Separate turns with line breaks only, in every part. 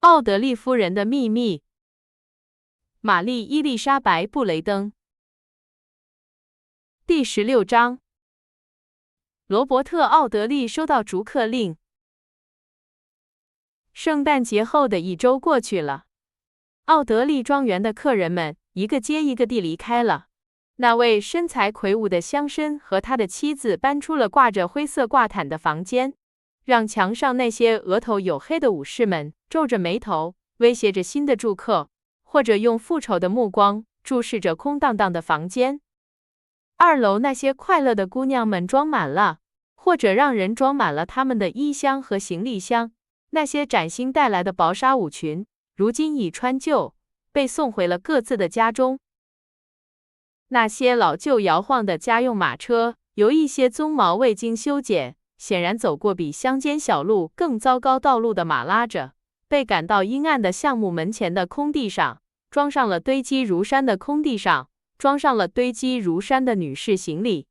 奥德利夫人的秘密。玛丽伊丽莎白·布雷登。第16章。罗伯特·奥德利收到逐客令。圣诞节后的1周过去了，奥德利庄园的客人们一个接一个地离开了。那位身材魁梧的乡绅和他的妻子搬出了挂着灰色挂毯的房间，让墙上那些额头黝黑的武士们皱着眉头，威胁着新的住客，或者用复仇的目光注视着空荡荡的房间。2楼那些快乐的姑娘们装满了，或者让人装满了他们的衣箱和行李箱。那些崭新带来的薄纱舞裙，如今已穿旧，被送回了各自的家中。那些老旧摇晃的家用马车，由一些鬃毛未经修剪，显然走过比乡间小路更糟糕道路的马拉着，被赶到阴暗的橡木门前的空地上，装上了堆积如山的空地上，装上了堆积如山的女士行李。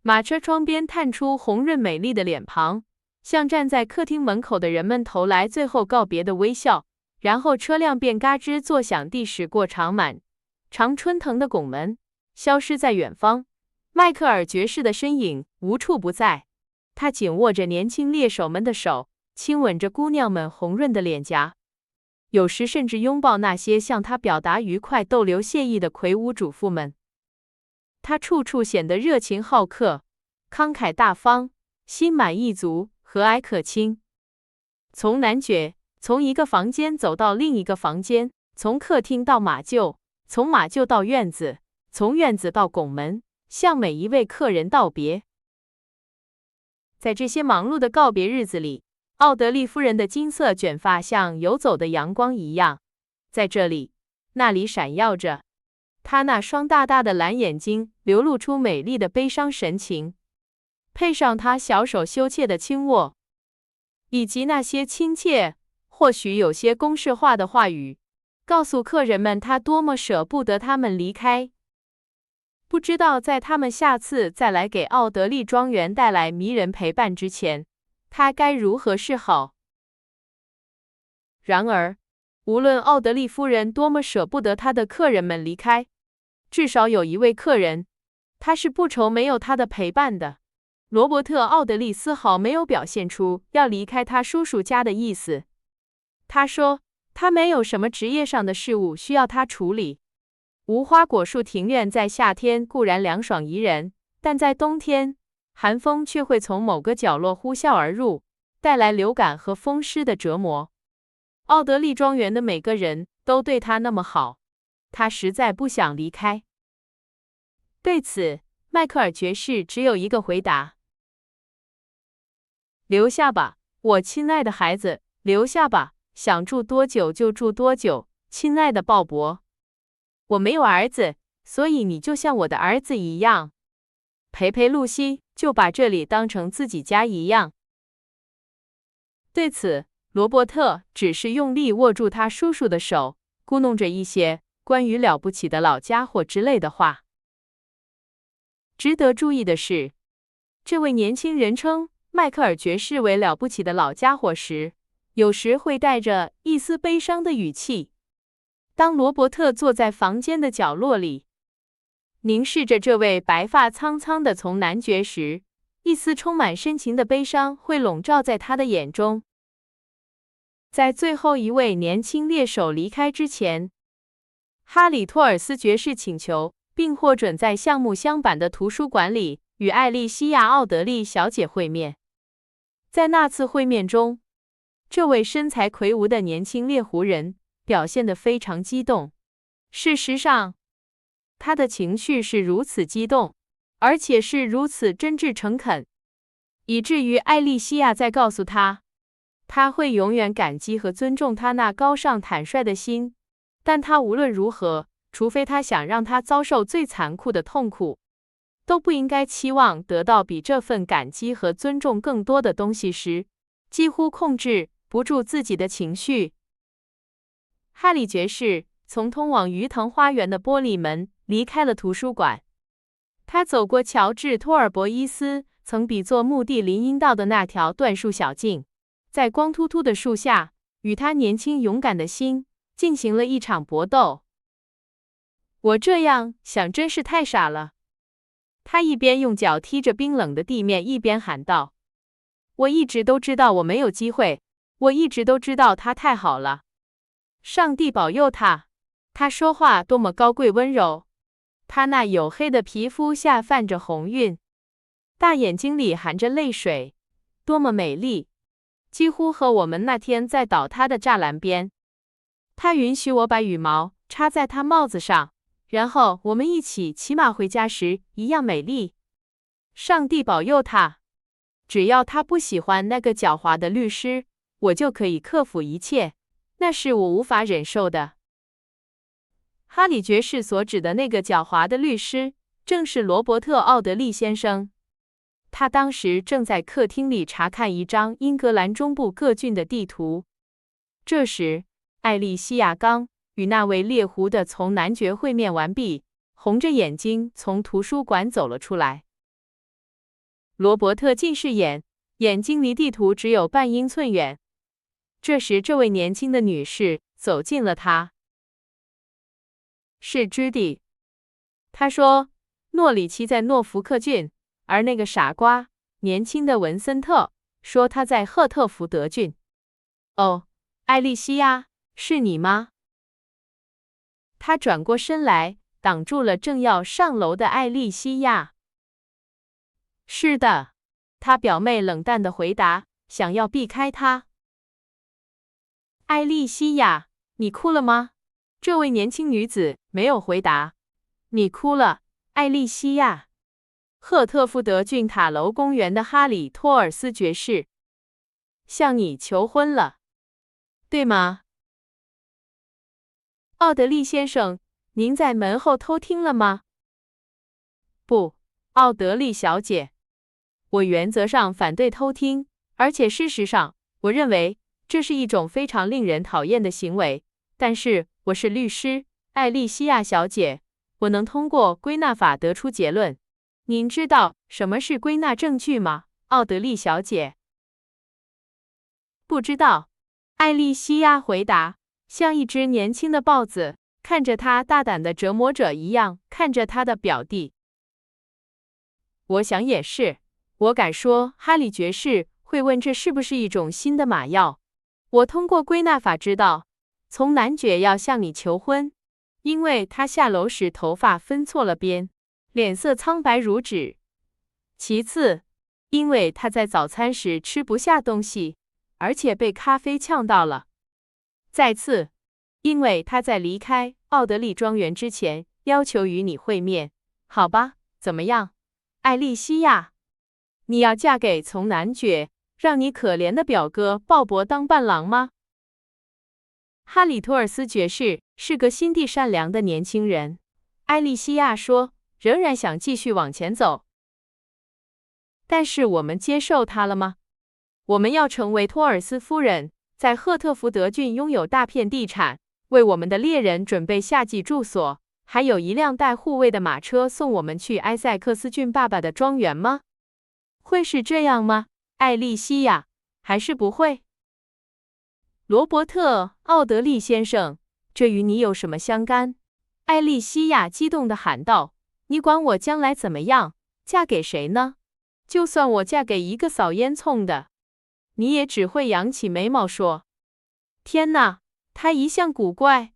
马车窗边探出红润美丽的脸庞，向站在客厅门口的人们投来最后告别的微笑，然后车辆便嘎吱作响地驶过常春藤的拱门，消失在远方。迈克尔爵士的身影无处不在，他紧握着年轻猎手们的手，亲吻着姑娘们红润的脸颊，有时甚至拥抱那些向他表达愉快逗留谢意的魁梧主妇们。他处处显得热情好客，慷慨大方，心满意足，和蔼可亲。从男爵，从一个房间走到另一个房间，从客厅到马厩，从马厩到院子，从院子到拱门，向每一位客人道别。在这些忙碌的告别日子里，奥德利夫人的金色卷发像游走的阳光一样，在这里那里闪耀着。她那双大大的蓝眼睛流露出美丽的悲伤神情，配上她小手羞怯的轻握，以及那些亲切，或许有些公式化的话语，告诉客人们她多么舍不得他们离开。不知道在他们下次再来给奥德利庄园带来迷人陪伴之前，她该如何是好。然而，无论奥德利夫人多么舍不得她的客人们离开，至少有一位客人，他是不愁没有他的陪伴的。罗伯特·奥德利丝毫没有表现出要离开他叔叔家的意思。他说，他没有什么职业上的事务需要他处理。无花果树庭院在夏天固然凉爽宜人，但在冬天，寒风却会从某个角落呼啸而入，带来流感和风湿的折磨。奥德利庄园的每个人都对他那么好，他实在不想离开。对此，迈克尔爵士只有一个回答：留下吧，我亲爱的孩子，留下吧，想住多久就住多久，亲爱的鲍勃。我没有儿子，所以你就像我的儿子一样。陪陪露西，就把这里当成自己家一样。对此，罗伯特只是用力握住他叔叔的手，咕哝着一些关于了不起的老家伙之类的话。值得注意的是，这位年轻人称迈克尔爵士为了不起的老家伙时，有时会带着一丝悲伤的语气。当罗伯特坐在房间的角落里，凝视着这位白发苍苍的从男爵时，一丝充满深情的悲伤会笼罩在他的眼中。在最后一位年轻猎手离开之前，哈里托尔斯爵士请求并获准在橡木镶板的图书馆里与艾莉西亚·奥德利小姐会面。在那次会面中，这位身材魁梧的年轻猎狐人表现得非常激动。事实上，他的情绪是如此激动，而且是如此真挚诚恳，以至于艾莉西亚在告诉他，他会永远感激和尊重他那高尚坦率的心，但他无论如何，除非他想让他遭受最残酷的痛苦，都不应该期望得到比这份感激和尊重更多的东西时，几乎控制不住自己的情绪。哈里爵士从通往鱼藤花园的玻璃门离开了图书馆。他走过乔治·托尔博伊斯曾比作墓地林荫道的那条椴树小径，在光秃秃的树下，与他年轻勇敢的心进行了一场搏斗。我这样想真是太傻了。他一边用脚踢着冰冷的地面，一边喊道：“我一直都知道我没有机会，我一直都知道他太好了。上帝保佑他。”他说话多么高贵温柔，他那黝黑的皮肤下泛着红晕，大眼睛里含着泪水，多么美丽，几乎和我们那天在倒塌的栅栏边。他允许我把羽毛插在他帽子上，然后我们一起骑马回家时一样美丽。上帝保佑他。只要他不喜欢那个狡猾的律师，我就可以克服一切，那是我无法忍受的。哈里爵士所指的那个狡猾的律师，正是罗伯特·奥德利先生。他当时正在客厅里查看一张英格兰中部各郡的地图。这时，艾莉西亚刚与那位猎狐的从男爵会面完毕，红着眼睛从图书馆走了出来。罗伯特近视眼，眼睛离地图只有半英寸远。这时，这位年轻的女士走近了他。是朱迪。他说，诺里奇在诺福克郡，而那个傻瓜，年轻的文森特，说他在赫特福德郡。哦，艾莉西亚，是你吗？他转过身来，挡住了正要上楼的艾莉西亚。是的，他表妹冷淡地回答，想要避开他。艾莉西亚，你哭了吗？这位年轻女子没有回答。你哭了，艾莉西亚。赫特福德郡塔楼公园的哈里托尔斯爵士向你求婚了，对吗？奥德利先生，您在门后偷听了吗？不，奥德利小姐，我原则上反对偷听，而且事实上，我认为这是一种非常令人讨厌的行为。但是我是律师，艾莉西亚小姐，我能通过归纳法得出结论。您知道什么是归纳证据吗，奥德利小姐？不知道，艾莉西亚回答，像一只年轻的豹子，看着他大胆的折磨者一样看着他的表弟。我想也是，我敢说哈里爵士会问这是不是一种新的马药。我通过归纳法知道，从男爵要向你求婚，因为他下楼时头发分错了边，脸色苍白如纸。其次，因为他在早餐时吃不下东西，而且被咖啡呛到了。再次，因为他在离开奥德利庄园之前要求与你会面。好吧，怎么样，艾莉西亚？你要嫁给从男爵让你可怜的表哥鲍勃当伴郎吗？哈里托尔斯爵士是个心地善良的年轻人，艾莉西亚说，仍然想继续往前走。但是我们接受他了吗？我们要成为托尔斯夫人，在赫特福德郡拥有大片地产，为我们的猎人准备夏季住所，还有一辆带护卫的马车送我们去埃塞克斯郡爸爸的庄园吗？会是这样吗，艾莉西亚？还是不会？罗伯特·奥德利先生，这与你有什么相干？艾莉西亚激动地喊道，你管我将来怎么样，嫁给谁呢？就算我嫁给一个扫烟囱的，你也只会扬起眉毛说，天哪，他一向古怪。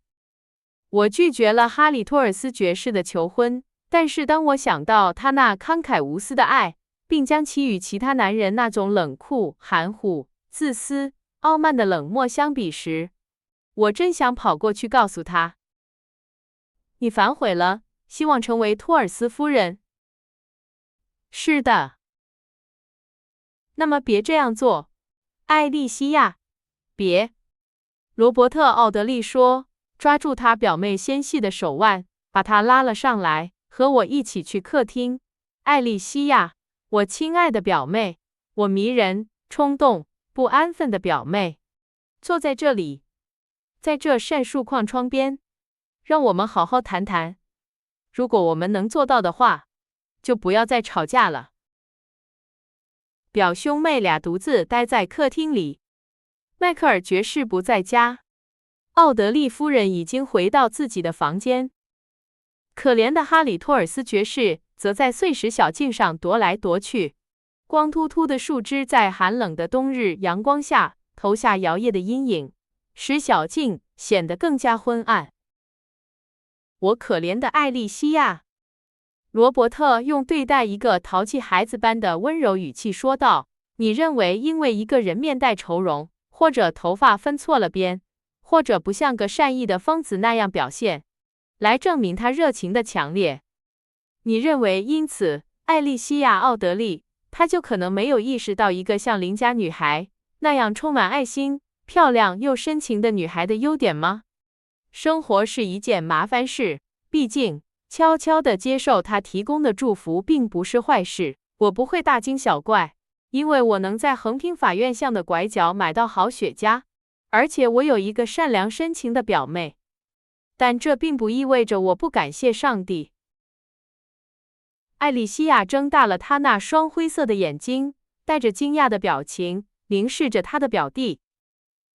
我拒绝了哈里托尔斯爵士的求婚，但是当我想到他那慷慨无私的爱，并将其与其他男人那种冷酷、含糊、自私、傲慢的冷漠相比时，我真想跑过去告诉他，你反悔了，希望成为托尔斯夫人。是的。那么别这样做，艾莉西亚，别。罗伯特·奥德利说，抓住他表妹纤细的手腕，把她拉了上来，和我一起去客厅。艾莉西亚，我亲爱的表妹，我迷人、冲动、不安分的表妹，坐在这里，在这扇树框窗边，让我们好好谈谈。如果我们能做到的话，就不要再吵架了。表兄妹俩独自待在客厅里。迈克尔爵士不在家，奥德丽夫人已经回到自己的房间。可怜的哈里托尔斯爵士则在碎石小径上踱来踱去，光秃秃的树枝在寒冷的冬日阳光下投下摇曳的阴影，使小径显得更加昏暗。我可怜的艾莉西亚，罗伯特用对待一个淘气孩子般的温柔语气说道，你认为因为一个人面带愁容，或者头发分错了边，或者不像个善意的疯子那样表现，来证明他热情的强烈？你认为因此艾莉西亚·奥德利，她就可能没有意识到一个像邻家女孩那样充满爱心、漂亮又深情的女孩的优点吗？生活是一件麻烦事，毕竟悄悄地接受她提供的祝福并不是坏事。我不会大惊小怪，因为我能在横滨法院巷的拐角买到好雪茄，而且我有一个善良深情的表妹。但这并不意味着我不感谢上帝。艾莉西亚睁大了她那双灰色的眼睛，带着惊讶的表情凝视着她的表弟。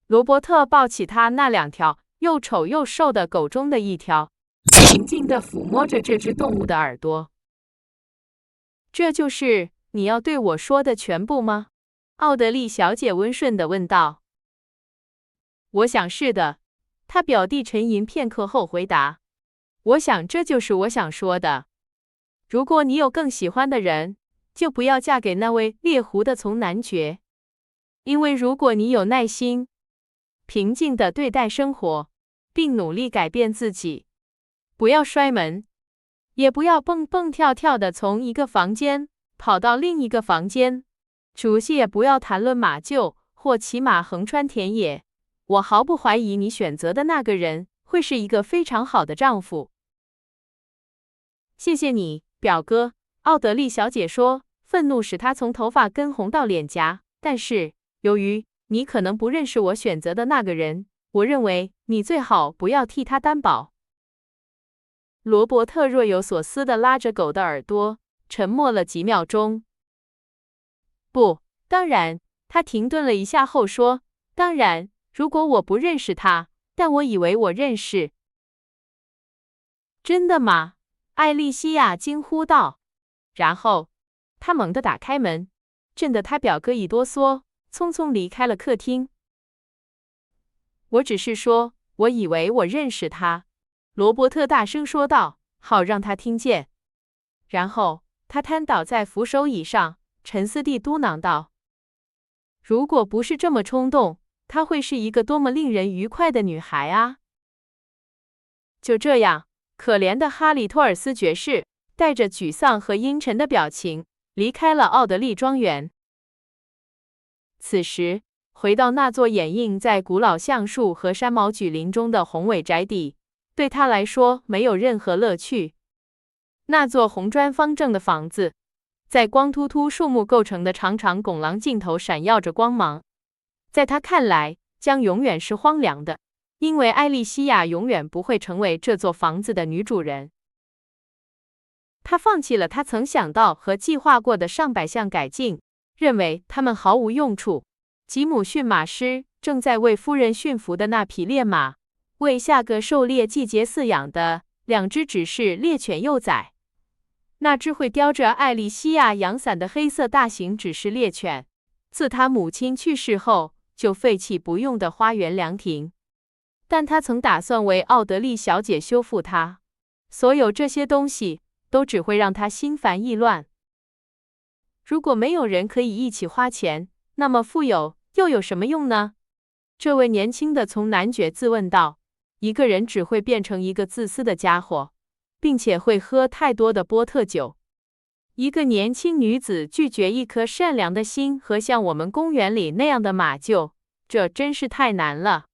罗伯特抱起他那两条又丑又瘦的狗中的一条，平静地抚摸着这只动物的耳朵。这就是你要对我说的全部吗？奥德丽小姐温顺地问道。我想是的，他表弟沉吟片刻后回答。我想这就是我想说的。如果你有更喜欢的人，就不要嫁给那位猎狐的从男爵。因为如果你有耐心，平静地对待生活，并努力改变自己，不要摔门，也不要蹦蹦跳跳地从一个房间跑到另一个房间，除夕也不要谈论马厩或骑马横穿田野，我毫不怀疑你选择的那个人会是一个非常好的丈夫。谢谢你，表哥，奥德丽小姐说，愤怒使她从头发根红到脸颊。但是，由于你可能不认识我选择的那个人，我认为你最好不要替他担保。罗伯特若有所思地拉着狗的耳朵，沉默了几秒钟。不，当然，他停顿了一下后说，当然，如果我不认识他，但我以为我认识。真的吗？艾莉西亚惊呼道。然后，他猛地打开门，震得他表哥一哆嗦，匆匆离开了客厅。我只是说，我以为我认识他，罗伯特大声说道，好让他听见。然后，他瘫倒在扶手椅上，沉思地嘟囔道，如果不是这么冲动，她会是一个多么令人愉快的女孩啊！就这样，可怜的哈里托尔斯爵士带着沮丧和阴沉的表情离开了奥德利庄园。此时，回到那座掩映在古老橡树和山毛榉林中的宏伟宅邸，对他来说没有任何乐趣。那座红砖方正的房子，在光秃秃树木构成的长长拱廊尽头闪耀着光芒，在他看来，将永远是荒凉的，因为艾莉西亚永远不会成为这座房子的女主人。他放弃了他曾想到和计划过的上百项改进，认为它们毫无用处。吉姆驯马师正在为夫人驯服的那匹烈马，为下个狩猎季节饲养的2只只是猎犬幼崽。那只会叼着艾莉西亚阳伞的黑色大型指示猎犬，自他母亲去世后就废弃不用的花园凉亭。但他曾打算为奥德丽小姐修复它。所有这些东西都只会让他心烦意乱。如果没有人可以一起花钱，那么富有又有什么用呢？这位年轻的从男爵自问道。一个人只会变成一个自私的家伙，并且会喝太多的波特酒。一个年轻女子拒绝一颗善良的心和像我们公园里那样的马厩，这真是太难了。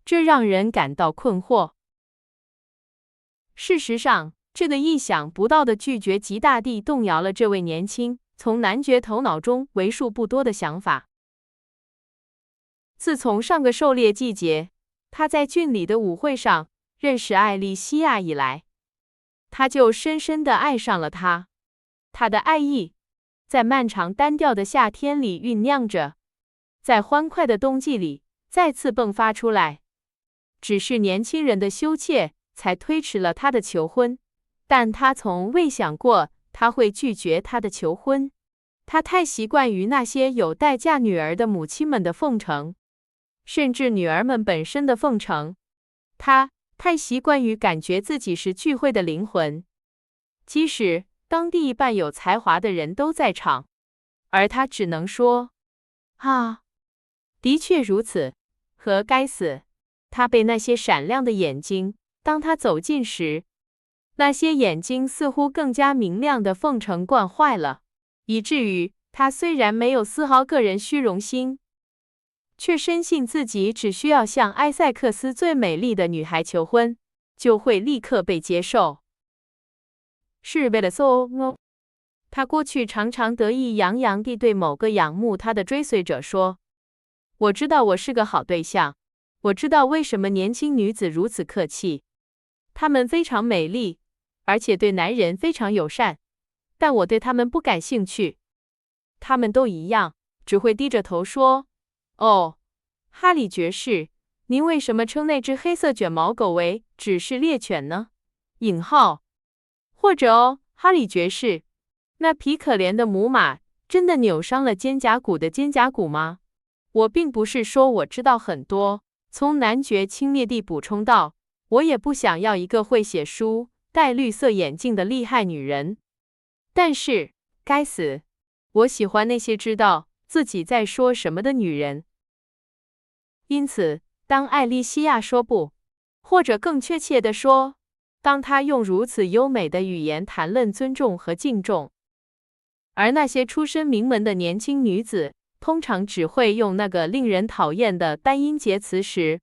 这让人感到困惑。事实上，这个意想不到的拒绝极大地动摇了这位年轻从男爵头脑中为数不多的想法。自从上个狩猎季节，他在郡里的舞会上认识艾莉西亚以来，他就深深地爱上了她。他的爱意在漫长单调的夏天里酝酿着，在欢快的冬季里再次迸发出来。只是年轻人的羞怯才推迟了他的求婚，但他从未想过他会拒绝他的求婚。他太习惯于那些有待嫁女儿的母亲们的奉承，甚至女儿们本身的奉承。他太习惯于感觉自己是聚会的灵魂，即使当地一半有才华的人都在场，而他只能说：“啊，的确如此。”和该死。他被那些闪亮的眼睛，当他走近时，那些眼睛似乎更加明亮的奉承惯坏了，以至于他虽然没有丝毫个人虚荣心，却深信自己只需要向埃塞克斯最美丽的女孩求婚，就会立刻被接受。是为了他过去常常得意洋洋地对某个仰慕他的追随者说：“我知道我是个好对象。我知道为什么年轻女子如此客气，她们非常美丽，而且对男人非常友善，但我对她们不感兴趣。她们都一样，只会低着头说：‘哦，哈里爵士，您为什么称那只黑色卷毛狗为只是猎犬呢？’或者哦，哈里爵士，那匹可怜的母马真的扭伤了肩胛骨的肩胛骨吗？我并不是说我知道很多。”从男爵轻蔑地补充道，我也不想要一个会写书、戴绿色眼镜的厉害女人。但是，该死，我喜欢那些知道自己在说什么的女人。因此，当艾莉西亚说不，或者更确切地说，当她用如此优美的语言谈论尊重和敬重，而那些出身名门的年轻女子通常只会用那个令人讨厌的单音节词时，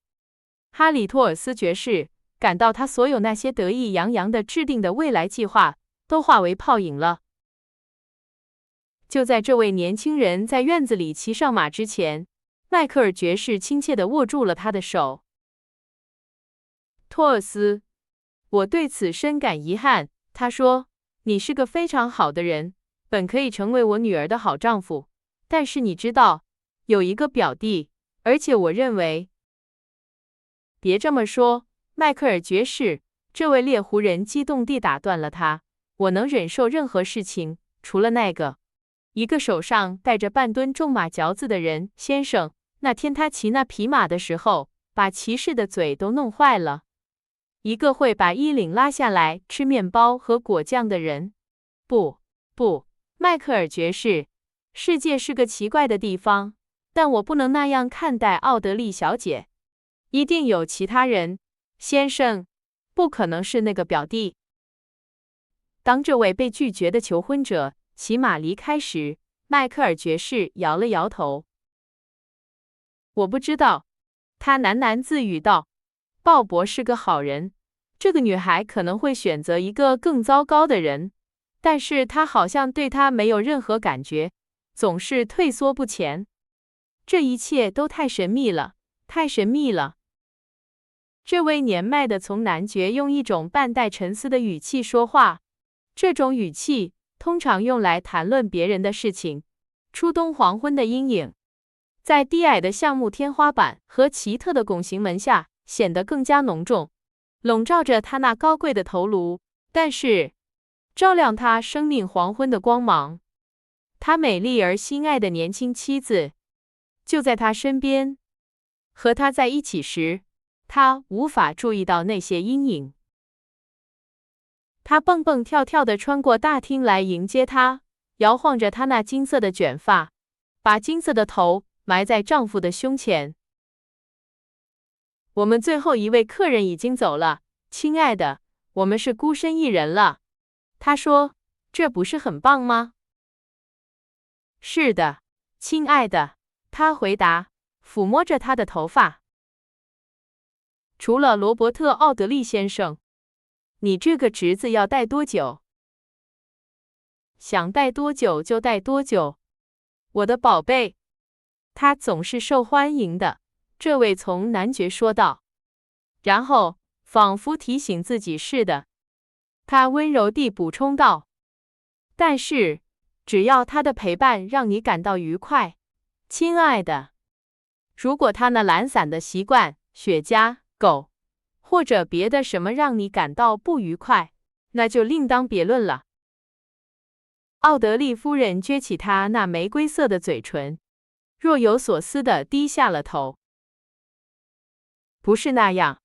哈里托尔斯爵士感到他所有那些得意洋洋的制定的未来计划都化为泡影了。就在这位年轻人在院子里骑上马之前，迈克尔爵士亲切地握住了他的手。托尔斯，我对此深感遗憾，他说，你是个非常好的人，本可以成为我女儿的好丈夫。但是你知道，有一个表弟，而且我认为……别这么说，迈克尔爵士，这位猎狐人激动地打断了他。我能忍受任何事情，除了那个。一个手上带着半吨重马嚼子的人，先生，那天他骑那匹马的时候，把骑士的嘴都弄坏了。一个会把衣领拉下来吃面包和果酱的人。不，迈克尔爵士。世界是个奇怪的地方，但我不能那样看待奥德丽小姐。一定有其他人，先生，不可能是那个表弟。当这位被拒绝的求婚者骑马离开时，迈克尔爵士摇了摇头。我不知道，他喃喃自语道。鲍勃是个好人，这个女孩可能会选择一个更糟糕的人，但是他好像对她没有任何感觉。总是退缩不前，这一切都太神秘了，太神秘了。这位年迈的从男爵用一种半带沉思的语气说话，这种语气通常用来谈论别人的事情。初冬黄昏的阴影，在低矮的橡木天花板和奇特的拱形门下显得更加浓重，笼罩着他那高贵的头颅，但是照亮他生命黄昏的光芒。他美丽而心爱的年轻妻子就在他身边，和他在一起时，他无法注意到那些阴影。他蹦蹦跳跳地穿过大厅来迎接她，摇晃着她那金色的卷发，把金色的头埋在丈夫的胸前。我们最后一位客人已经走了，亲爱的，我们是孤身一人了。他说，这不是很棒吗？是的，亲爱的，他回答，抚摸着他的头发。除了罗伯特·奥德利先生，你这个侄子要待多久？想待多久就待多久，我的宝贝。他总是受欢迎的，这位从男爵说道。然后，仿佛提醒自己似的，他温柔地补充道：“但是，只要他的陪伴让你感到愉快，亲爱的。”如果他那懒散的习惯，雪茄、狗，或者别的什么让你感到不愉快，那就另当别论了。奥德丽夫人撅起她那玫瑰色的嘴唇，若有所思地低下了头。不是那样，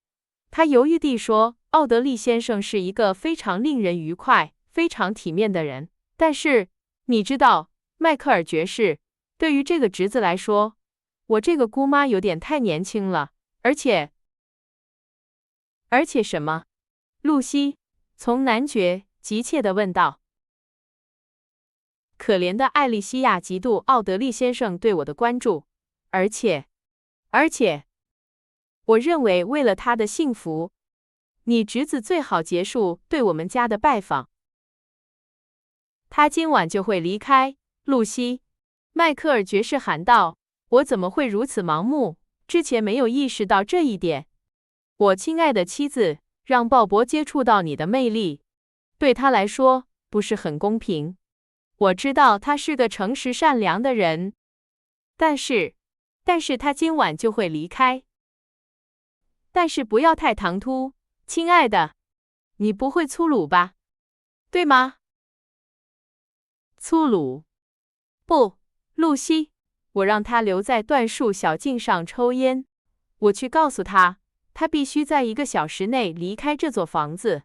她犹豫地说，奥德利先生是一个非常令人愉快、非常体面的人，但是，你知道，迈克尔爵士，对于这个侄子来说，我这个姑妈有点太年轻了，而且什么？露西从男爵急切地问道。可怜的艾莉西亚嫉妒奥德利先生对我的关注，而且，我认为为了他的幸福，你侄子最好结束对我们家的拜访。他今晚就会离开，露西。迈克尔爵士喊道，我怎么会如此盲目，之前没有意识到这一点。我亲爱的妻子，让鲍勃接触到你的魅力，对他来说不是很公平。我知道他是个诚实善良的人，但是他今晚就会离开。但是不要太唐突，亲爱的，你不会粗鲁吧？对吗？粗鲁？不，露西，我让他留在椴树小径上抽烟。我去告诉他，他必须在1个小时内离开这座房子。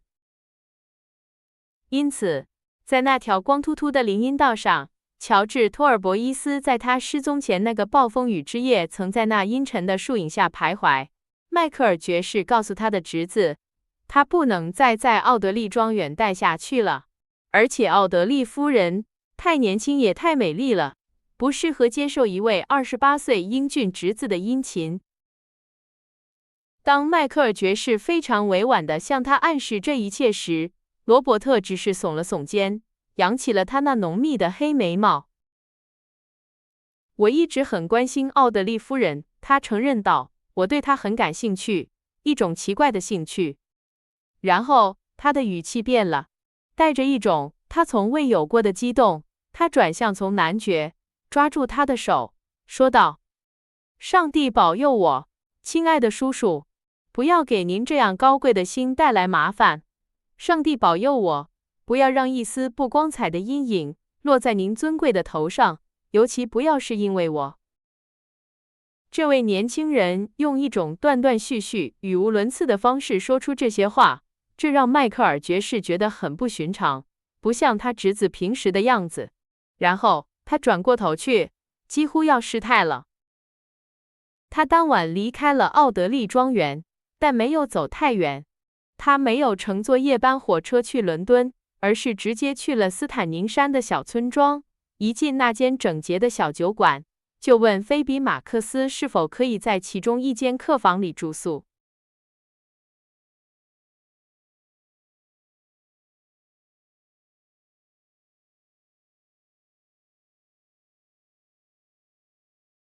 因此，在那条光秃秃的林荫道上，乔治·托尔博伊斯在他失踪前那个暴风雨之夜，曾在那阴沉的树影下徘徊。迈克尔爵士告诉他的侄子，他不能再在奥德利庄园待下去了，而且奥德利夫人太年轻也太美丽了，不适合接受一位28岁英俊侄子的殷勤。当迈克尔爵士非常委婉地向他暗示这一切时，罗伯特只是耸了耸肩，扬起了他那浓密的黑眉毛。我一直很关心奥德利夫人，他承认道，我对她很感兴趣，一种奇怪的兴趣。然后他的语气变了，带着一种他从未有过的激动。他转向从男爵，抓住他的手，说道：上帝保佑我，亲爱的叔叔，不要给您这样高贵的心带来麻烦。上帝保佑我，不要让一丝不光彩的阴影落在您尊贵的头上，尤其不要是因为我。这位年轻人用一种断断续续、语无伦次的方式说出这些话，这让迈克尔爵士觉得很不寻常，不像他侄子平时的样子。然后他转过头去，几乎要失态了。他当晚离开了奥德利庄园，但没有走太远。他没有乘坐夜班火车去伦敦，而是直接去了斯坦宁山的小村庄。一进那间整洁的小酒馆，就问菲比·马克思是否可以在其中一间客房里住宿。